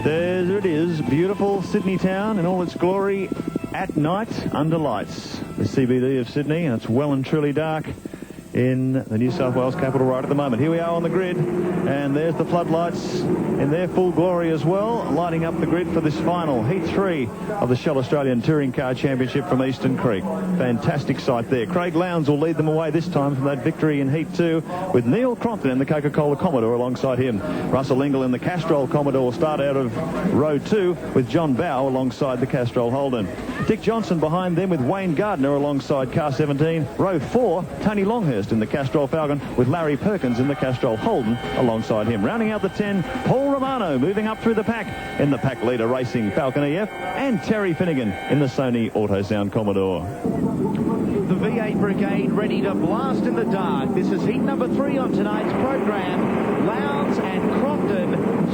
There it is, beautiful Sydney town in all its glory at night under lights. The CBD of Sydney, and it's well and truly dark in the New South Wales capital right at the moment. Here we are on the grid, and there's the floodlights in their full glory as well, lighting up the grid for this final Heat 3 of the Shell Australian Touring Car Championship from Eastern Creek. Fantastic sight there. Craig Lowndes will lead them away this time from that victory in Heat 2, with Neil Crompton in the Coca-Cola Commodore alongside him. Russell Ingall in the Castrol Commodore will start out of row 2 with John Bowe alongside the Castrol Holden. Dick Johnson behind them with Wayne Gardner alongside car 17. Row 4, Tony Longhurst in the Castrol Falcon with Larry Perkins in the Castrol Holden alongside him. Rounding out the 10, Paul Romano moving up through the pack in the pack leader racing Falcon EF, and Terry Finnegan in the Sony Autosound Commodore. The V8 Brigade ready to blast in the dark. This is heat number 3 on tonight's program. Lowndes and Crompton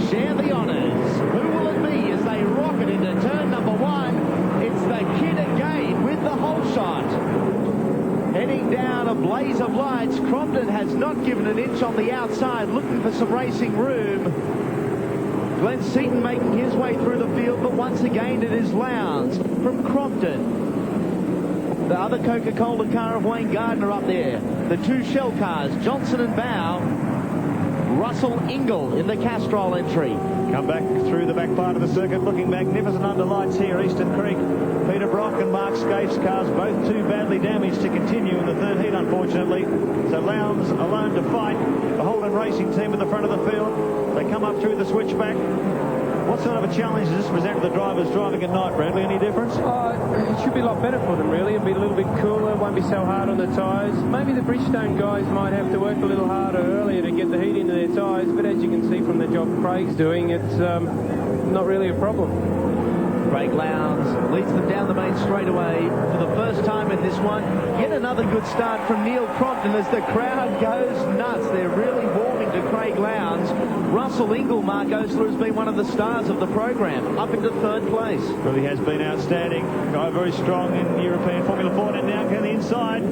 share the honours. Who will it be as they rocket into turn number 1? It's the kid again with the whole shot. Heading down a blaze of lights. Crompton has not given an inch on the outside, looking for some racing room. Glenn Seaton making his way through the field, but once again it is Lowndes from Crompton. The other Coca-Cola car of Wayne Gardner up there. The two Shell cars, Johnson and Bowe. Russell Ingall in the Castrol entry. Come back through the back part of the circuit, looking magnificent under lights here, Eastern Creek. Peter Brock and Mark Skaife's cars, both too badly damaged to continue in the third heat, unfortunately. So Lowndes alone to fight. The Holden Racing team at the front of the field. They come up through the switchback. What sort of a challenge does this present to the drivers driving at night, Bradley? Any difference? It should be a lot better for them, really. It'll be a little bit cooler, won't be so hard on the tyres. Maybe the Bridgestone guys might have to work a little harder earlier to get the heat into their tyres, but as you can see from the job Craig's doing, it's not really a problem. Craig Lowndes leads them down the main straightaway for the first time in this one. Yet another good start from Neil Crompton as the crowd goes nuts. They're really warming to Craig Lowndes. Russell Ingall, Mark Osler, has been one of the stars of the program, up into third place. Really has been outstanding. Guy very strong in European Formula 4, and now going the inside.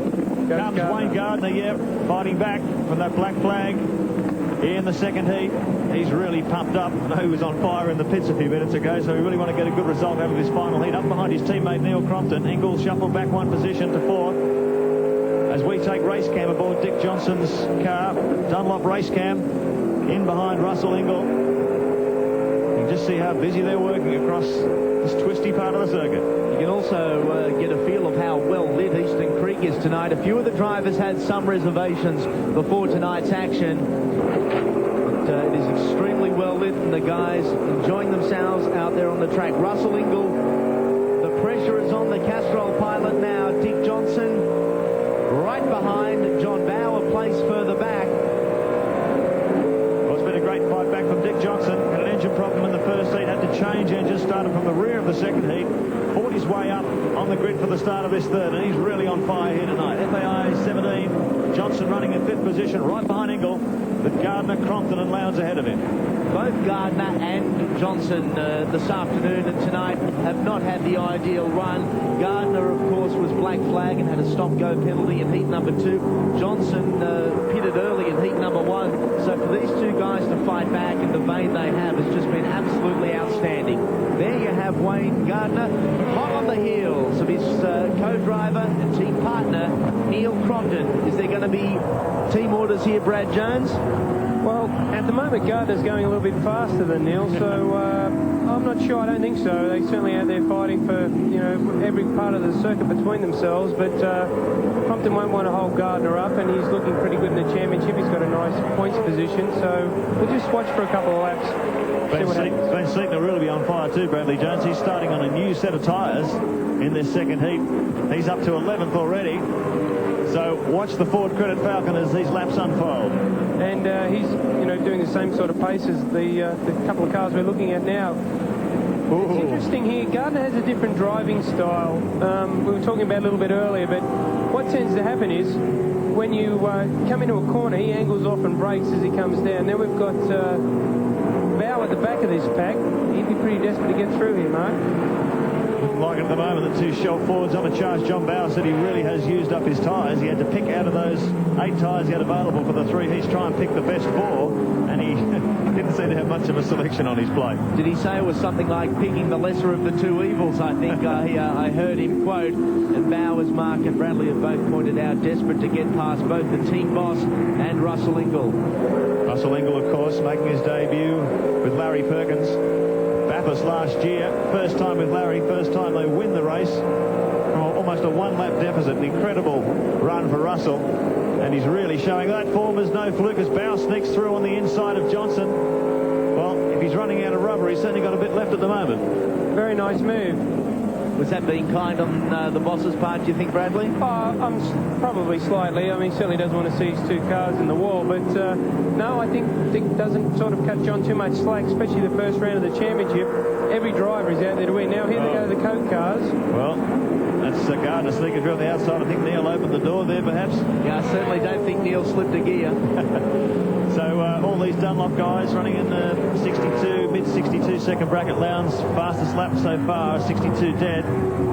Comes Wayne Gardner, fighting back from that black flag in the second heat. He's really pumped up. I know he was on fire in the pits a few minutes ago, so we really want to get a good result out of this final heat. Up behind his teammate Neil Crompton. Ingall shuffled back one position to 4th. As we take race cam aboard Dick Johnson's car, Dunlop race cam, in behind Russell Ingall. You can just see how busy they're working across this twisty part of the circuit. You can also get a feel of how well lit Eastern Creek is tonight. A few of the drivers had some reservations before tonight's action. It is extremely well lit, and the guys enjoying themselves out there on the track. Russell Ingall, the pressure is on the Castrol pilot now. Dick Johnson right behind John Bowe, a place further back. Well, it's been a great fight back from Dick Johnson. Had an engine problem in the first heat, had to change engine, started from the rear of the second heat, fought his way up on the grid for the start of this third, and he's really on fire here tonight. FAI 17, Johnson running in 5th position, right behind Ingall, with Gardner, Crompton and Lowndes ahead of him. Both Gardner and Johnson this afternoon and tonight have not had the ideal run. Gardner, of course, was black flag and had a stop-go penalty in heat number 2. Johnson pitted early in heat number 1. So for these two guys to fight back in the vein they have has just been absolutely outstanding. There you have Wayne Gardner, hot on the heels of his co-driver and team partner, Neil Crompton. Is there going to be team orders here, Brad Jones? Well, at the moment, Gardner's going a little bit faster than Neil, so I'm not sure. I don't think so. They certainly out there fighting for, every part of the circuit between themselves, but Crompton won't want to hold Gardner up, and he's looking pretty good in the championship. He's got a nice points position, so we'll just watch for a couple of laps. Glenn Seaton will really be on fire too, Bradley Jones. He's starting on a new set of tyres in this second heat. He's up to 11th already. So watch the Ford Credit Falcon as these laps unfold. And he's, doing the same sort of pace as the couple of cars we're looking at now. Ooh. It's interesting here. Gardner has a different driving style. We were talking about a little bit earlier, but what tends to happen is when you come into a corner, he angles off and brakes as he comes down. Now we've got Bowe at the back of this pack. He'd be pretty desperate to get through here, Mark. Looking like it at the moment, the two Shell Fords on a charge. John Bowe said he really has used up his tyres. He had to pick out of those 8 tyres he had available for the 3 heats, try and pick the best 4, and he didn't seem to have much of a selection on his plate. Did he say it was something like picking the lesser of the two evils? I think I heard him quote. And Bowers, Mark and Bradley have both pointed out, desperate to get past both the team boss and Russell Ingall. Russell Ingall, of course, making his debut with Larry Perkins. Bathurst last year, first time with Larry, first time they win the race from almost a one-lap deficit. An incredible run for Russell, and he's really showing that form is no fluke as Bow sneaks through on the inside of Johnson. Well, if he's running out of rubber, he's certainly got a bit left at the moment. Very nice move. Was that being kind on the boss's part, do you think, Bradley? Probably slightly. I mean, he certainly doesn't want to see his two cars in the wall, but no, I think Dick doesn't sort of cut John too much slack, especially the first round of the championship. Every driver is out there to win. Now here they go, the Coke cars. Well, that's Gardner sneaking through on the outside. I think Neil opened the door there, perhaps. Yeah, I certainly don't think Neil slipped a gear. So all these Dunlop guys running in the 62, mid-62 second bracket. Lowndes fastest lap so far, 62 dead.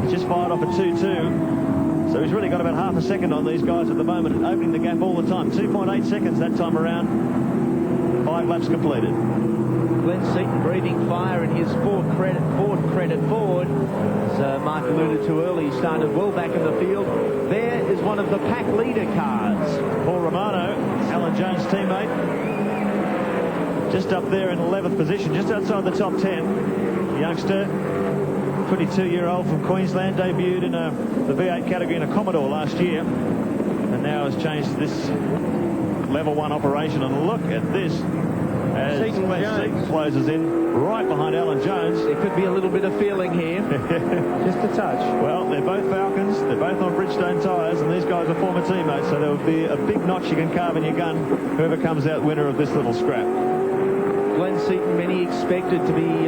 He's just fired off a 2-2. So he's really got about half a second on these guys at the moment, and opening the gap all the time. 2.8 seconds that time around. 5 laps completed. Glenn Seaton breathing fire in his Ford credit Ford. As Mark alluded to earlier, he started well back in the field. There is one of the pack leader cars. Paul Romano, Alan Jones' teammate, just up there in 11th position, just outside the top 10. Youngster, 22-year-old from Queensland, debuted in the V8 category in a Commodore last year, and now has changed to this level 1 operation. And look at this, as Seaton closes in right behind Alan Jones. There could be a little bit of feeling here. Just a touch. Well, they're both Falcons, they're both on Bridgestone tyres, and these guys are former teammates, so there will be a big notch you can carve in your gun, whoever comes out winner of this little scrap. Glenn Seaton, many expected to be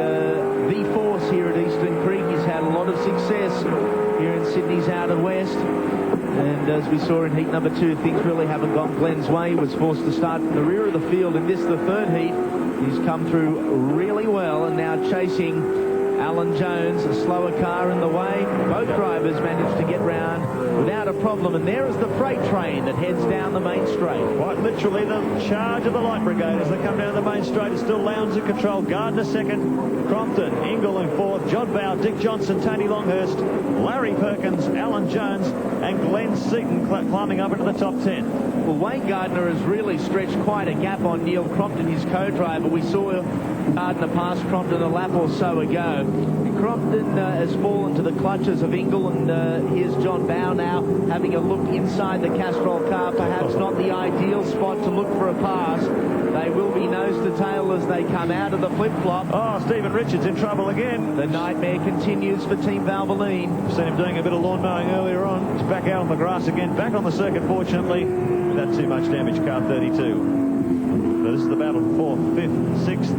the force here at Eastern Creek. He's had a lot of success here in Sydney's outer west. And as we saw in heat number 2, things really haven't gone Glenn's way. He was forced to start from the rear of the field in this, the third heat. He's come through really well and now chasing Alan Jones, a slower car in the way. Both drivers managed to get round without a problem. And there is the freight train that heads down the main straight. Quite literally the charge of the light brigade as they come down the main straight. It's still Lowndes in control. Gardner second. Crompton, Ingall in fourth. John Bow, Dick Johnson, Tony Longhurst, Larry Perkins, Alan Jones, and Glenn Seaton climbing up into the top 10. Well, Wayne Gardner has really stretched quite a gap on Neil Crompton, his co-driver. We saw Gardner pass Crompton a lap or so ago. Crompton has fallen to the clutches of Ingall, and here's John Bow now having a look inside the Castrol car. Perhaps not the ideal spot to look for a pass. They will be nose to tail as they come out of the flip-flop. Oh, Stephen Richards in trouble again. The nightmare continues for Team Valvoline. I've seen him doing a bit of lawn mowing earlier on. He's back out on the grass again, back on the circuit, fortunately, without too much damage, car 32. So this is the battle for 4th, 5th, 6th,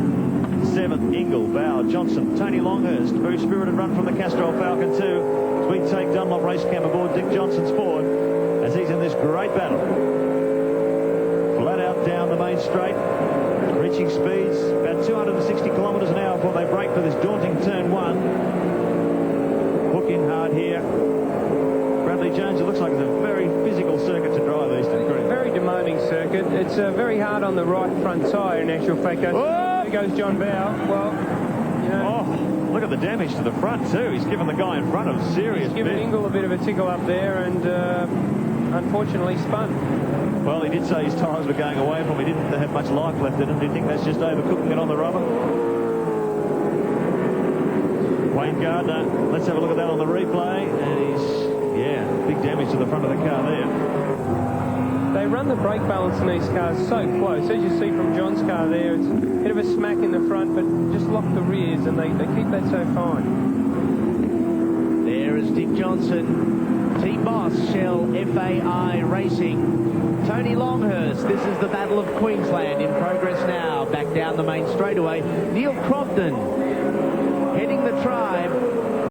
7th, Ingall, Bow, Johnson, Tony Longhurst. Very spirited run from the Castrol Falcon too. As we take Dunlop Race Cam aboard Dick Johnson's Ford as he's in this great battle. Flat out down the main straight, reaching speeds about 260 kilometres an hour before they break for this daunting turn 1. Hook in hard here. Bradley Jones, it looks like it's a very physical circuit to drive Eastern Creek. Very demanding circuit. It's very hard on the right front tyre in actual fact. There goes John Bow. Well, you know. Oh, look at the damage to the front too. He's given the guy in front of serious. He's given Ingall a bit of a tickle up there and unfortunately spun. Well, he did say his tyres were going away from him. He didn't have much life left in him. Do you think that's just overcooking it on the rubber? Wayne Gardner, let's have a look at that on the replay. And he's, big damage to the front of the car there. They run the brake balance in these cars so close. As you see from John's car there, it's a bit of a smack in the front, but just lock the rears, and they keep that so fine. There is Dick Johnson, Team Boss, Shell FAI Racing. Tony Longhurst, this is the Battle of Queensland in progress now. Back down the main straightaway. Neil Crompton heading the tribe.